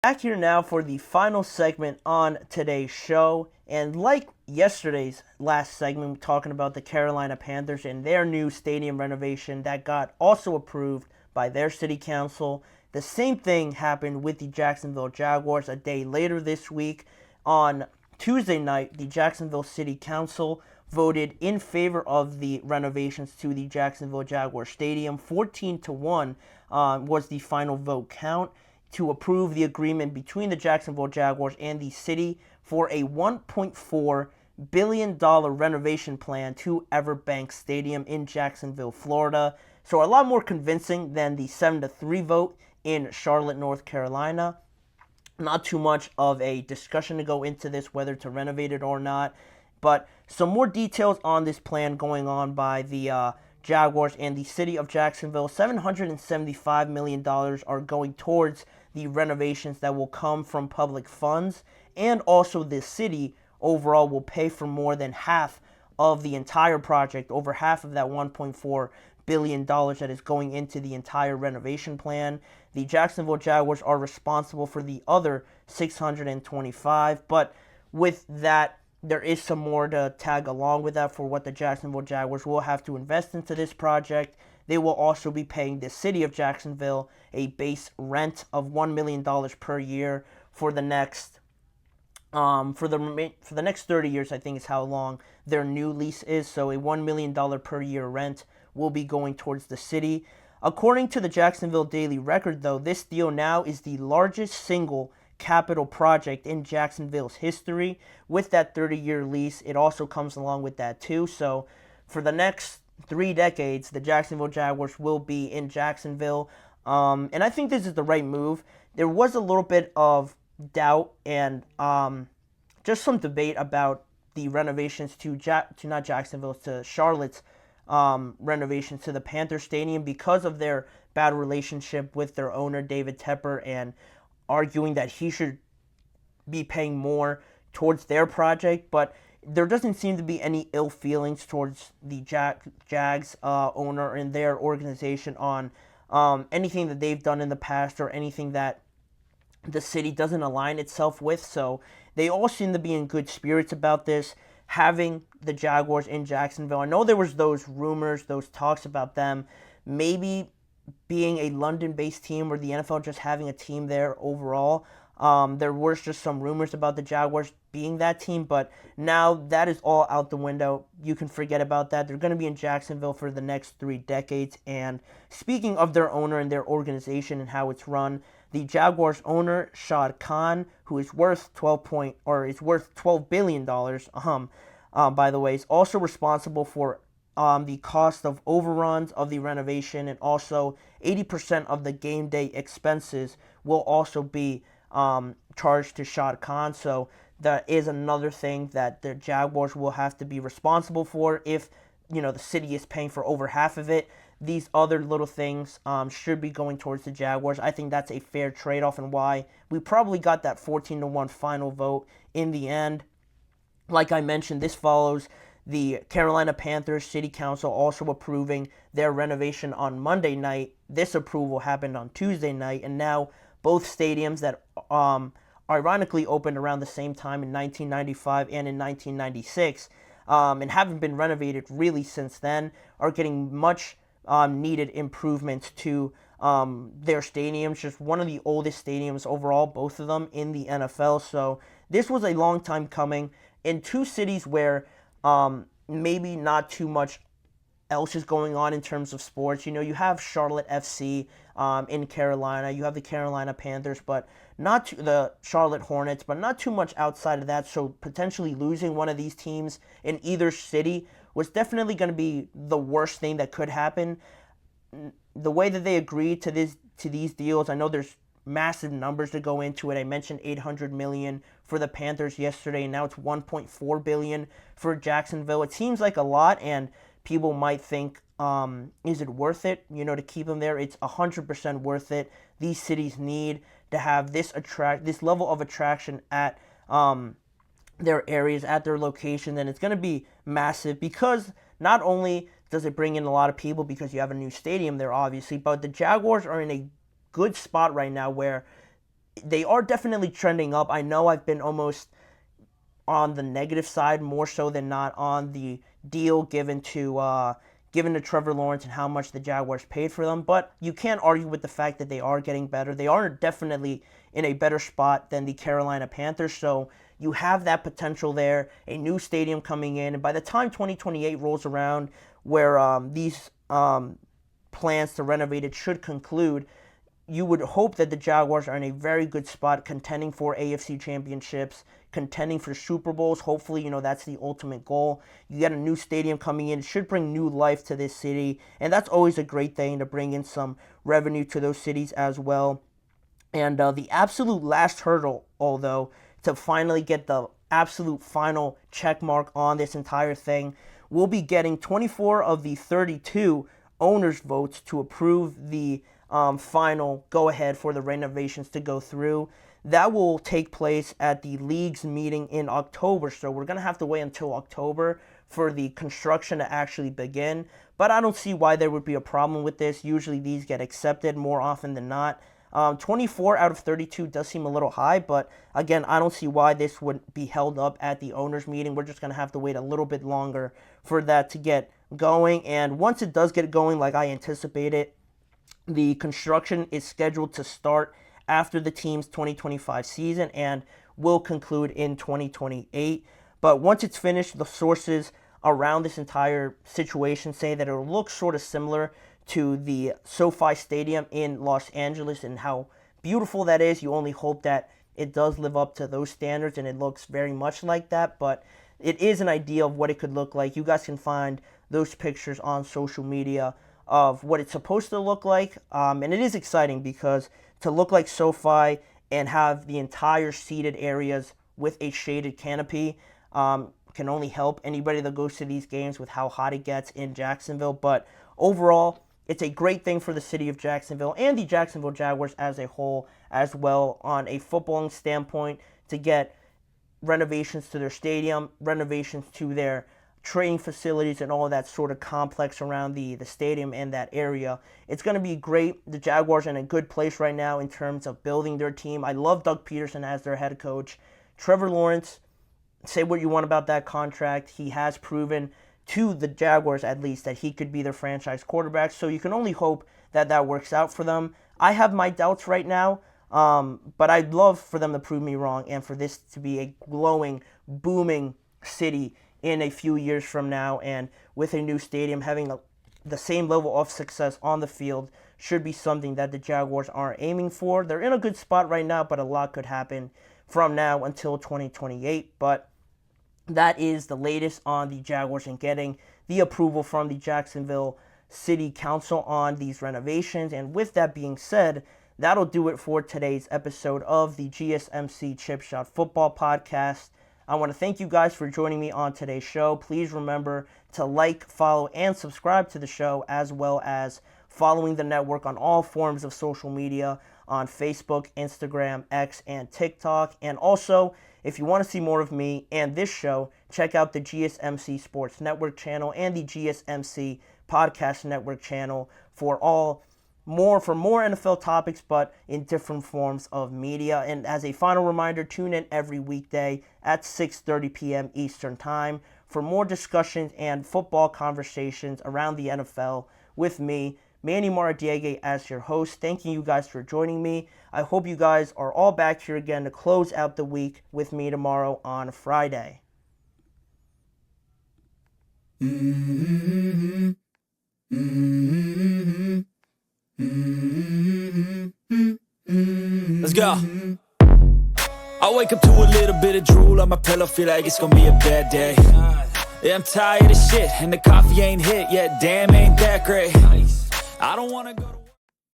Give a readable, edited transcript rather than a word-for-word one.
Back here now for the final segment on today's show. And like yesterday's last segment, talking about the Carolina Panthers and their new stadium renovation that got also approved by their city council. The same thing happened with the Jacksonville Jaguars a day later this week. On Tuesday night, the Jacksonville City Council voted in favor of the renovations to the Jacksonville Jaguar Stadium. 14-1 was the final vote count to approve the agreement between the Jacksonville Jaguars and the city for a $1.4 billion renovation plan to Everbank Stadium in Jacksonville, Florida. So a lot more convincing than the 7-3 vote in Charlotte, North Carolina. Not too much of a discussion to go into this, whether to renovate it or not. But some more details on this plan going on by the Jaguars and the city of Jacksonville. $775 million are going towards the renovations that will come from public funds, and also the city overall will pay for more than half of the entire project, over half of that $1.4 billion that is going into the entire renovation plan. The Jacksonville Jaguars are responsible for the other 625, but with that, there is some more to tag along with that for what the Jacksonville Jaguars will have to invest into this project. They will also be paying the city of Jacksonville a base rent of $1 million per year for the next for the next 30 years, I think is how long their new lease is. So a $1 million per year rent will be going towards the city. According to the Jacksonville Daily Record, though, this deal now is the largest single capital project in Jacksonville's history. With that 30-year lease, it also comes along with that too. So for the next 3 decades, the Jacksonville Jaguars will be in Jacksonville. And I think this is the right move. There was a little bit of doubt and just some debate about the renovations to not Jacksonville, to Charlotte's renovations to the Panther Stadium because of their bad relationship with their owner, David Tepper, and arguing that he should be paying more towards their project. But there doesn't seem to be any ill feelings towards the Jags owner and their organization on anything that they've done in the past or anything that the city doesn't align itself with. So they all seem to be in good spirits about this, having the Jaguars in Jacksonville. I know there was those rumors, those talks about them maybe being a London-based team or the NFL just having a team there overall. There were just some rumors about the Jaguars being that team, but now that is all out the window. You can forget about that. They're going to be in Jacksonville for the next 3 decades. And speaking of their owner and their organization and how it's run, the Jaguars owner Shad Khan, who is worth $12 billion, by the way, is also responsible for the cost of overruns of the renovation, and also 80% of the game day expenses will also be charged to Shad Khan. So that is another thing that the Jaguars will have to be responsible for if the city is paying for over half of it. These other little things should be going towards the Jaguars. I think that's a fair trade-off, and why we probably got that 14-1 final vote in the end. Like I mentioned, this follows the Carolina Panthers City Council also approving their renovation on Monday night. This approval happened on Tuesday night, and now both stadiums that ironically opened around the same time in 1995 and in 1996 and haven't been renovated really since then are getting much needed improvements to their stadiums. Just one of the oldest stadiums overall, both of them in the NFL. So this was a long time coming in two cities where maybe not too much else is going on in terms of sports. You have Charlotte FC in Carolina. You have the Carolina Panthers, but not the Charlotte Hornets, but not too much outside of that. So potentially losing one of these teams in either city was definitely going to be the worst thing that could happen. The way that they agreed to these deals, I know there's massive numbers to go into it. I mentioned $800 million for the Panthers yesterday, and now it's $1.4 billion for Jacksonville. It seems like a lot, and people might think, is it worth it, to keep them there? It's 100% worth it. These cities need to have this level of attraction at their areas, at their location, and it's going to be massive because not only does it bring in a lot of people because you have a new stadium there, obviously, but the Jaguars are in a good spot right now where they are definitely trending up. I know I've been almost on the negative side more so than not on the deal given to Trevor Lawrence and how much the Jaguars paid for them, but you can't argue with the fact that they are getting better. They are definitely in a better spot than the Carolina Panthers, so you have that potential there, a new stadium coming in, and by the time 2028 rolls around, where these plans to renovate it should conclude, you would hope that the Jaguars are in a very good spot, contending for AFC championships, contending for Super Bowls. Hopefully, that's the ultimate goal. You get a new stadium coming in. It should bring new life to this city, and that's always a great thing to bring in some revenue to those cities as well. And the absolute last hurdle, although, to finally get the absolute final check mark on this entire thing, we'll be getting 24 of the 32 owners' votes to approve the final go-ahead for the renovations to go through. That will take place at the league's meeting in October, so we're going to have to wait until October for the construction to actually begin. But I don't see why there would be a problem with this. Usually these get accepted more often than not. 24 out of 32 does seem a little high, but again, I don't see why this would be held up at the owners' meeting. We're just going to have to wait a little bit longer for that to get going. And once it does get going, like I anticipated, the construction is scheduled to start after the team's 2025 season and will conclude in 2028. But once it's finished, the sources around this entire situation say that it'll look sort of similar to the SoFi Stadium in Los Angeles and how beautiful that is. You only hope that it does live up to those standards, and it looks very much like that. But it is an idea of what it could look like. You guys can find those pictures on social media of what it's supposed to look like. And it is exciting because to look like SoFi and have the entire seated areas with a shaded canopy can only help anybody that goes to these games with how hot it gets in Jacksonville. But overall, it's a great thing for the city of Jacksonville and the Jacksonville Jaguars as a whole as well on a footballing standpoint to get renovations to their stadium, renovations to their training facilities and all of that sort of complex around the stadium and that area. It's going to be great. The Jaguars are in a good place right now in terms of building their team. I love Doug Peterson as their head coach. Trevor Lawrence, say what you want about that contract. He has proven to the Jaguars at least that he could be their franchise quarterback, so you can only hope that that works out for them. I have my doubts right now, but I'd love for them to prove me wrong and for this to be a glowing, booming city in a few years from now, and with a new stadium having the same level of success on the field should be something that the Jaguars are aiming for. They're in a good spot right now, but a lot could happen from now until 2028. But that is the latest on the Jaguars and getting the approval from the Jacksonville City Council on these renovations. And with that being said, that'll do it for today's episode of the GSMC Chip Shot Football Podcast. I want to thank you guys for joining me on today's show. Please remember to like, follow, and subscribe to the show, as well as following the network on all forms of social media on Facebook, Instagram, X, and TikTok. And also, if you want to see more of me and this show, check out the GSMC Sports Network channel and the GSMC Podcast Network channel for more NFL topics, but in different forms of media. And as a final reminder, tune in every weekday at 6:30 p.m. Eastern Time for more discussions and football conversations around the NFL with me, Manny Maradiaga, as your host. Thanking you guys for joining me. I hope you guys are all back here again to close out the week with me tomorrow on Friday. Mm-hmm. Mm-hmm. Let's go. I wake up to a little bit of drool on my pillow, feel like it's gonna be a bad day. Yeah, I'm tired of shit, and the coffee ain't hit yet, damn ain't that great. I don't wanna go to